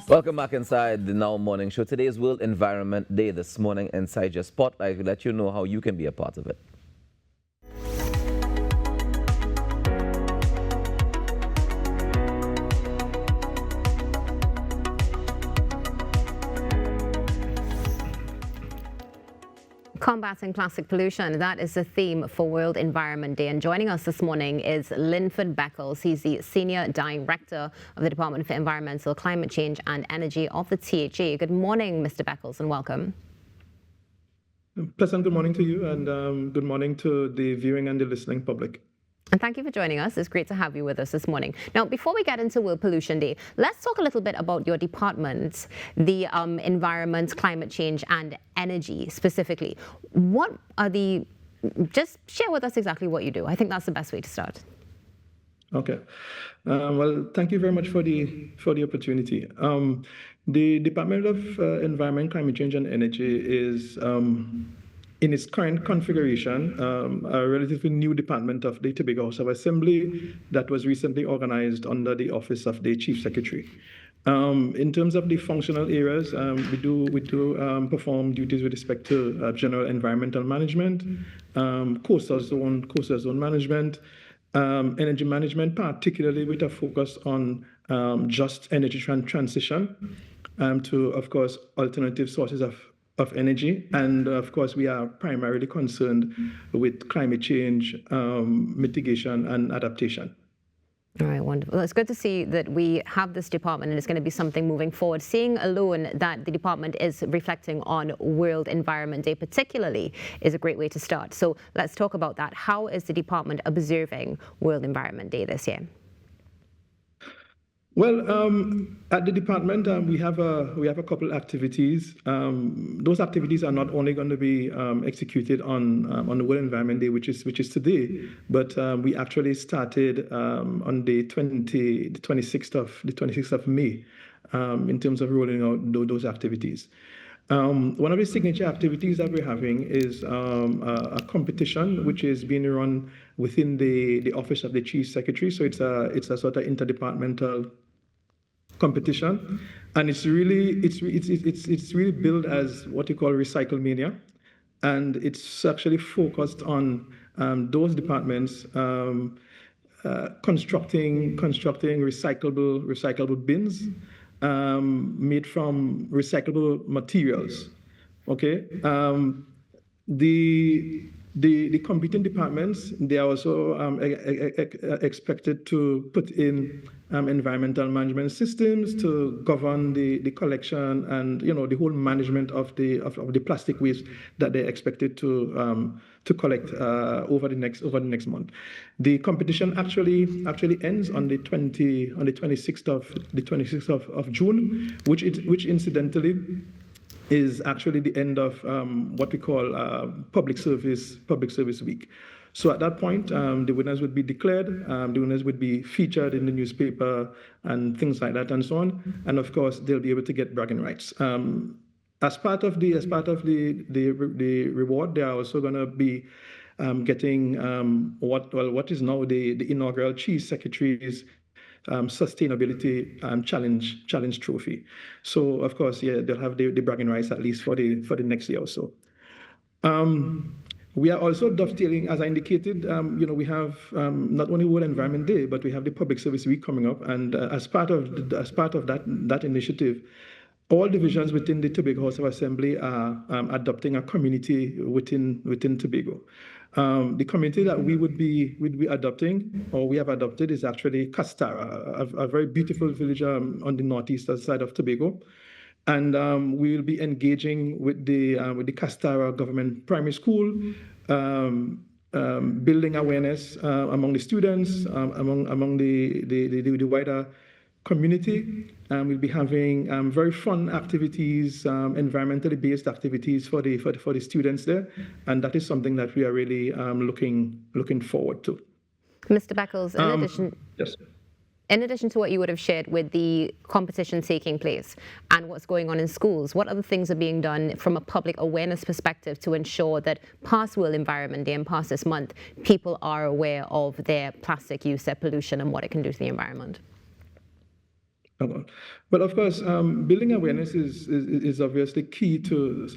Welcome back inside the Now Morning Show. Today is World Environment Day. This morning, inside your spotlight, we let you know how you can be a part of it. Combating plastic pollution, that is the theme for World Environment Day. And joining us this morning is Linford Beckles. He's the Senior Director of the Department for Environmental, Climate Change and Energy of the THE. Good morning, Mr. Beckles, and welcome. Pleasant good morning to you, and good morning to the viewing and the listening public. And thank you for joining us. It's great to have you with us this morning. Now, before we get into World Pollution Day, let's talk a little bit about your department, the environment, climate change and energy specifically. What are just share with us exactly what you do. I think that's the best way to start. Okay. Well, thank you very much for the opportunity. The Department of Environment, Climate Change and Energy is in its current configuration, a relatively new department of the Tobago House of Assembly that was recently organized under the Office of the Chief Secretary. In terms of the functional areas, we do perform duties with respect to general environmental management, coastal zone management, energy management, particularly with a focus on just energy transition to, of course, alternative sources of energy. And of course, we are primarily concerned with climate change, mitigation and adaptation. All right, wonderful. Well, it's good to see that we have this department and it's going to be something moving forward. Seeing alone that the department is reflecting on World Environment Day particularly is a great way to start. So let's talk about that. How is the department observing World Environment Day this year? Well, at the department, we have a couple activities. Those activities are not only going to be executed on the World Environment Day, which is today, but we actually started on the 26th of May in terms of rolling out those activities. One of the signature activities that we're having is a competition which is being run within the Office of the Chief Secretary. So it's a sort of interdepartmental competition, and it's really billed as what you call Recycle Mania, and it's actually focused on those departments constructing recyclable bins made from recyclable materials. Okay, the competing departments, they are also expected to put in environmental management systems to govern the collection and the whole management of the plastic waste that they're expected to collect over the next month. The competition actually ends on the 26th of June, which incidentally is actually the end of what we call public service week. So at that point, the winners would be declared, the winners would be featured in the newspaper and things like that and so on. And of course, they'll be able to get bragging rights. As part of the reward, they are also going to be getting what is now the inaugural Chief Secretary's sustainability challenge trophy. So of course, yeah, they'll have the bragging rights at least for the next year or so. We are also dovetailing, as I indicated, we have not only World Environment Day, but we have the Public Service Week coming up, and as part of that initiative, all divisions within the Tobago House of Assembly are adopting a community within Tobago. The community that we would be adopting, or we have adopted, is actually Castara, a very beautiful village on the northeastern side of Tobago. And we will be engaging with the Castara Government Primary School, building awareness among the students, among the wider community. We'll be having very fun activities, environmentally based activities for the students there, and that is something that we are really looking forward to. Mr. Beckles, in addition. Yes. In addition to what you would have shared with the competition taking place and what's going on in schools, what other things are being done from a public awareness perspective to ensure that past World Environment Day and past this month, people are aware of their plastic use, their pollution, and what it can do to the environment? Okay. But of course, building awareness is obviously key to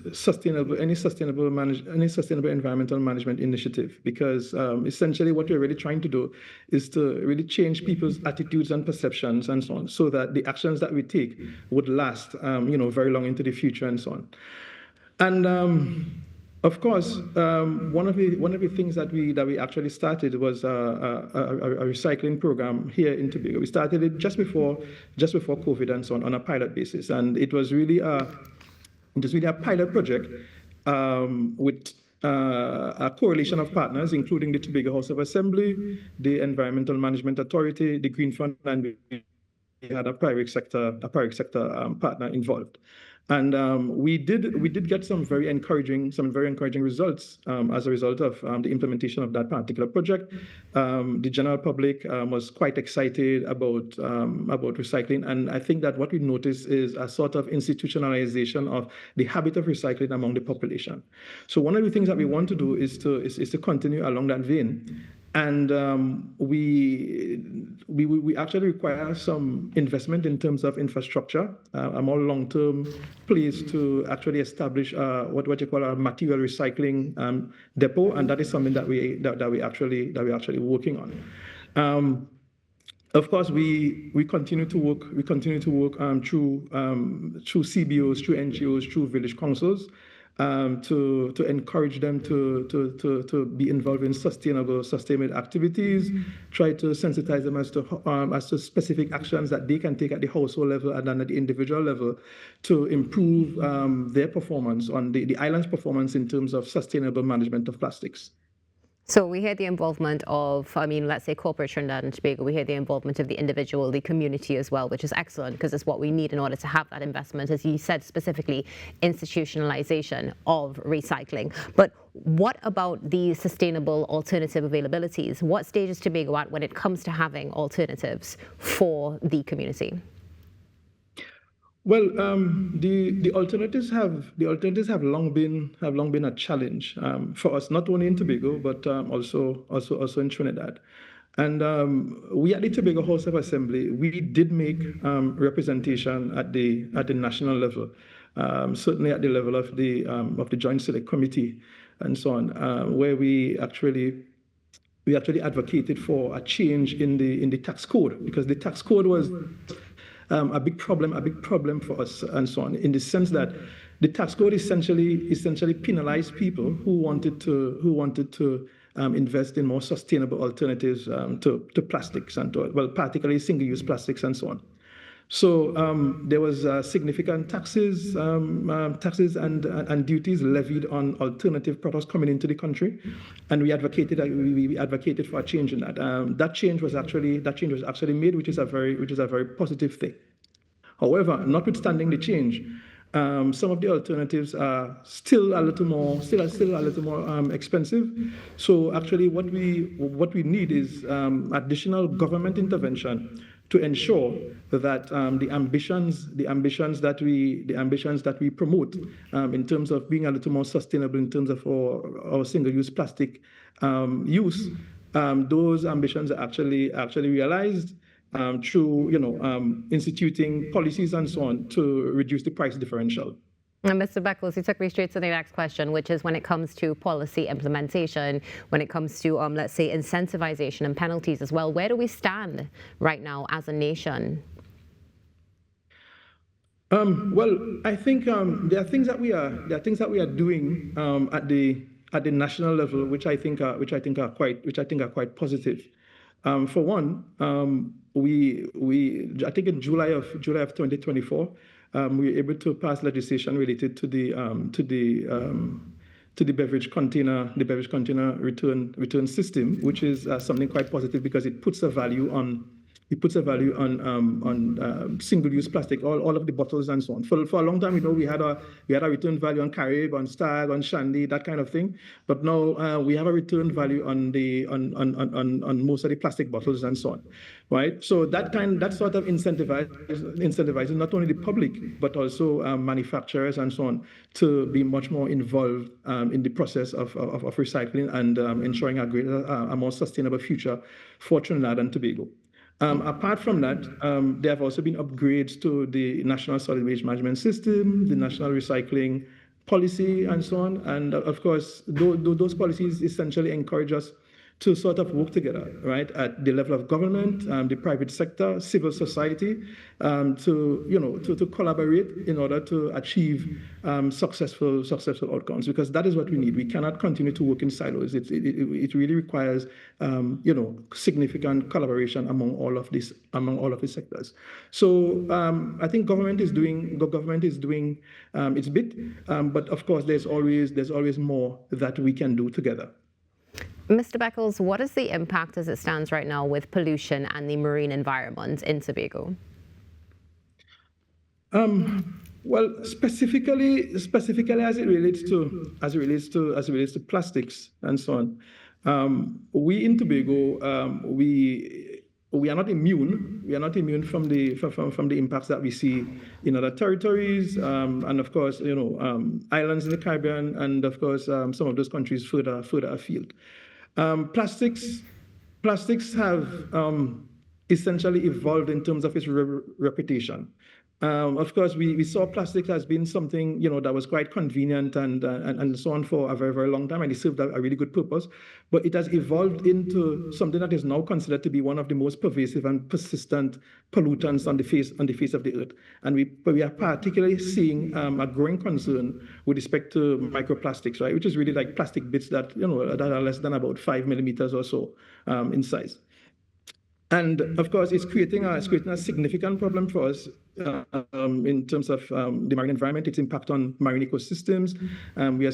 any sustainable environmental management initiative, because essentially what we're really trying to do is to really change people's attitudes and perceptions and so on, so that the actions that we take would last, very long into the future and so on. And of course, one of the things that we actually started was a recycling program here in Tobago. We started it just before COVID and so on a pilot basis, and it was really a pilot project with a coalition of partners, including the Tobago House of Assembly, the Environmental Management Authority, the Green Fund, and we had a private sector partner involved. And we did get some very encouraging results as a result of the implementation of that particular project. The general public was quite excited about recycling, and I think that what we noticed is a sort of institutionalization of the habit of recycling among the population. So one of the things that we want to do is to continue along that vein. And we actually require some investment in terms of infrastructure, a more long-term place to actually establish what you call a material recycling depot, and that is something that we actually working on. Of course, we continue to work through CBOs, through NGOs, through village councils, to encourage them to be involved in sustainable activities, try to sensitize them as to specific actions that they can take at the household level and then at the individual level to improve their performance on the island's performance in terms of sustainable management of plastics. So we hear the involvement of, let's say corporate Trinidad and Tobago, we hear the involvement of the individual, the community as well, which is excellent because it's what we need in order to have that investment, as you said, specifically institutionalization of recycling. But what about the sustainable alternative availabilities? What stage is Tobago at when it comes to having alternatives for the community? Well, the alternatives have long been a challenge for us, not only in Tobago but also in Trinidad. And we at the Tobago House of Assembly, we did make representation at the national level, certainly at the level of the Joint Select Committee and so on, where we actually advocated for a change in the tax code, because the tax code was a big problem for us and so on, in the sense that the tax code essentially penalized people who wanted to invest in more sustainable alternatives to plastics and particularly single-use plastics and so on. So there was significant taxes and duties levied on alternative products coming into the country, and we advocated for a change in that. That change was actually made, which is a very positive thing. However, notwithstanding the change, some of the alternatives are still a little more expensive. So actually, what we need is additional government intervention to ensure that the ambitions that we promote in terms of being a little more sustainable in terms of our single-use plastic use, those ambitions are actually realized through instituting policies and so on to reduce the price differential. And Mr. Beckles, you took me straight to the next question, which is when it comes to policy implementation, when it comes to, let's say, incentivization and penalties as well, where do we stand right now as a nation? Well, I think there are things that we are doing at the national level, which I think are quite positive. For one, I think in July of 2024. We were able to pass legislation related to the beverage container return system, which is something quite positive because it puts a value on single-use plastic, all of the bottles and so on. For a long time, we had a return value on Carib, on Stag, on Shandy, that kind of thing. But now we have a return value on most of the plastic bottles and so on, right? So that sort of incentivizes not only the public but also manufacturers and so on to be much more involved in the process of recycling and ensuring a more sustainable future for Trinidad and Tobago. Apart from that, there have also been upgrades to the National Solid Waste Management System, the National Recycling Policy, and so on. And of course, those policies essentially encourage us to sort of work together, right, at the level of government, the private sector, civil society, to collaborate in order to achieve successful outcomes, because that is what we need. We cannot continue to work in silos. It really requires significant collaboration among all of these sectors. So I think government is doing its bit, but of course there's always more that we can do together. Mr. Beckles, what is the impact as it stands right now with pollution and the marine environment in Tobago? Well, specifically as it relates to plastics and so on, we in Tobago, we are not immune. We are not immune from the impacts that we see in other territories, and of course, islands in the Caribbean, and of course, some of those countries further afield. Plastics have essentially evolved in terms of its reputation. Of course, we saw plastic as being something that was quite convenient and so on for a very, very long time, and it served a really good purpose. But it has evolved into something that is now considered to be one of the most pervasive and persistent pollutants on the face of the earth. And we are particularly seeing a growing concern with respect to microplastics, right, which is really like plastic bits that that are less than about 5 millimeters or so in size. And of course, it's creating a significant problem for us in terms of the marine environment, its impact on marine ecosystems. We are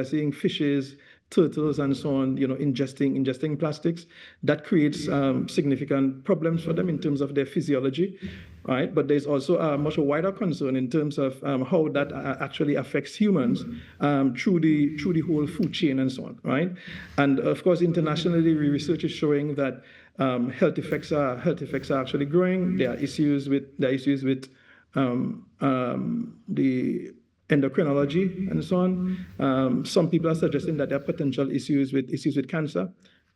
seeing fishes, turtles, and so on, ingesting plastics. That creates significant problems for them in terms of their physiology, right? But there's also a much wider concern in terms of how that actually affects humans through the whole food chain and so on, right? And of course, internationally, research is showing that health effects are actually growing. There are issues with the endocrinology and so on. Some people are suggesting that there are potential issues with cancer,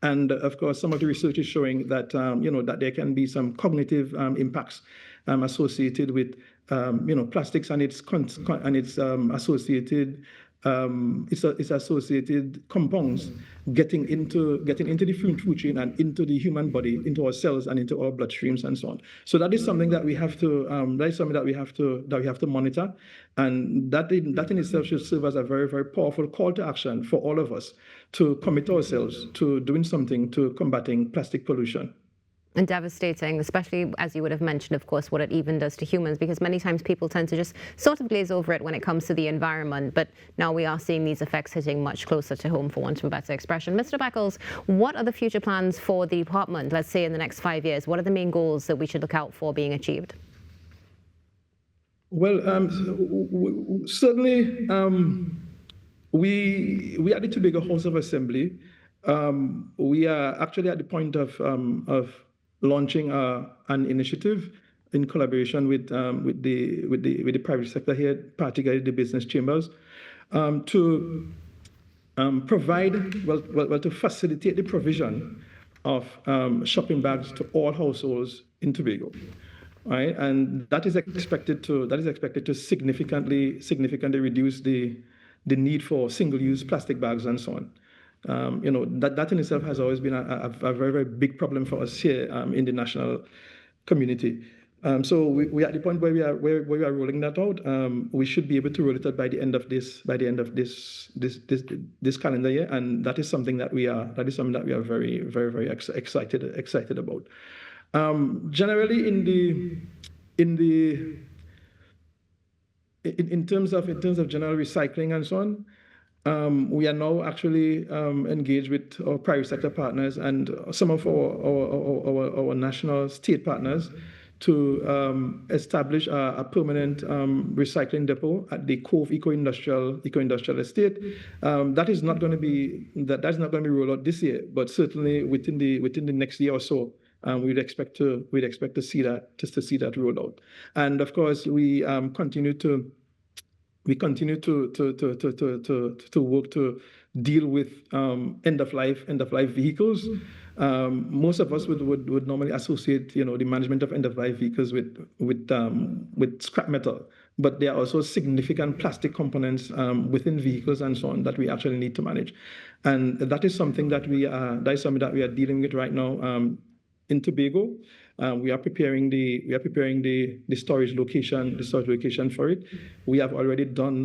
and of course, some of the research is showing that that there can be some cognitive impacts associated with plastics and its associated compounds getting into the food chain and into the human body, into our cells and into our bloodstreams and so on. So that is something that we have to monitor, and that in itself should serve as a very, very powerful call to action for all of us to commit ourselves to doing something to combating plastic pollution. And devastating, especially as you would have mentioned, of course, what it even does to humans, because many times people tend to just sort of glaze over it when it comes to the environment. But now we are seeing these effects hitting much closer to home, for want of a better expression. Mr. Beckles, what are the future plans for the department, let's say in the next 5 years? What are the main goals that we should look out for being achieved? Well, certainly, we at the Tobago House of Assembly, we are actually at the point of launching an initiative in collaboration with the private sector here, particularly the business chambers, to to facilitate the provision of shopping bags to all households in Tobago, right? And that is expected to significantly reduce the need for single-use plastic bags and so on. That in itself has always been a very, very big problem for us here in the national community. So we are at the point where we are rolling that out. We should be able to roll it out by the end of this calendar year, and that is something that we are very, very, very excited about. Generally, in terms of general recycling and so on. We are now actually engaged with our private sector partners and some of our national state partners to establish a permanent recycling depot at the Cove Eco-Industrial Estate. That is not going to be rolled out this year, but certainly within the next year or so, we'd expect to see that rolled out. And of course, we continue to we continue to work to deal with end of life vehicles. Most of us would normally associate, the management of end of life vehicles with scrap metal, but there are also significant plastic components within vehicles and so on that we actually need to manage, and that is something that we are dealing with right now in Tobago. We are preparing the storage location for it. We have already done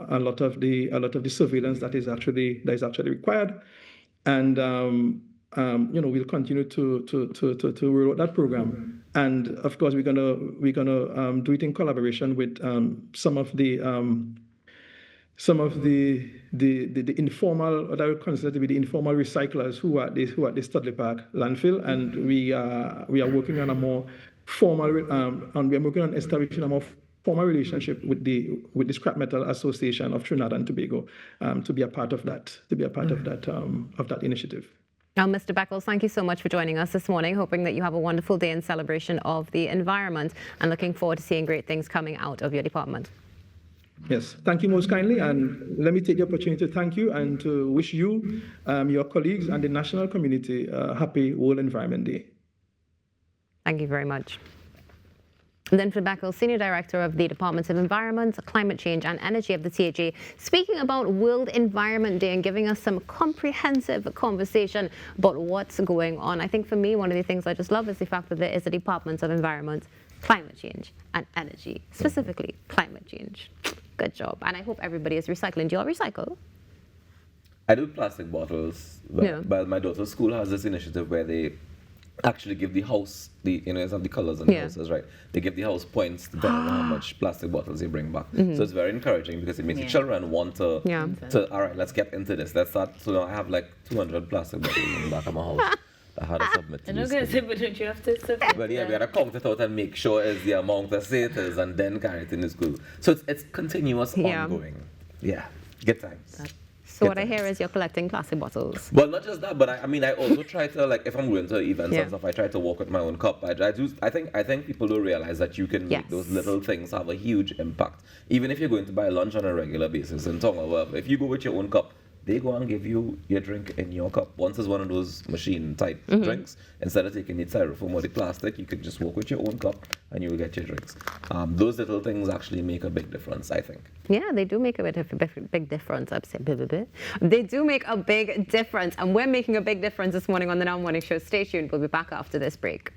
a lot of the surveillance that is actually required, and we'll continue to roll out that program. And of course, we're gonna do it in collaboration with some of the informal, what I would consider to be the informal recyclers who are at the Studley Park landfill, and we are working on a more formal and we are working on establishing a more formal relationship with the Scrap Metal Association of Trinidad and Tobago to be a part of that initiative. Now, Mr. Beckles, thank you so much for joining us this morning, hoping that you have a wonderful day in celebration of the environment and looking forward to seeing great things coming out of your department. Yes, thank you most kindly, and let me take the opportunity to thank you and to wish you, your colleagues and the national community a happy World Environment Day. Thank you very much. Linford Beckles, Senior Director of the Departments of Environment, Climate Change and Energy of the THA, speaking about World Environment Day and giving us some comprehensive conversation about what's going on. I think for me, one of the things I just love is the fact that there is a Department of Environment, Climate Change and Energy, specifically climate change. Good job. And I hope everybody is recycling. Do you all recycle? I do plastic bottles, but my daughter's school has this initiative where they actually give the house, it's have the colors on the houses, right? They give the house points depending on how much plastic bottles they bring back. So it's very encouraging because it makes the children want to, all right, let's get into this. Let's start. So now I have like 200 plastic bottles in the back of my house. I had to submit to I'm not going to say, but don't you have to submit? Well, yeah, we had to count it out and make sure it's the amount of say it is and then carry it in the school. So it's continuous, ongoing. Yeah, good times. So what I hear is you're collecting plastic bottles. Well, not just that, but I also try to, like, if I'm going to events and stuff, I try to walk with my own cup. I think people don't realize that you can make those little things have a huge impact. Even if you're going to buy lunch on a regular basis in Tonga, wherever, if you go with your own cup, they go and give you your drink in your cup. Once it's one of those machine-type drinks, instead of taking the styrofoam or the plastic, you can just walk with your own cup and you will get your drinks. Those little things actually make a big difference, I think. Yeah, they do make a big difference. They do make a big difference, and we're making a big difference this morning on the Now Morning Show. Stay tuned. We'll be back after this break.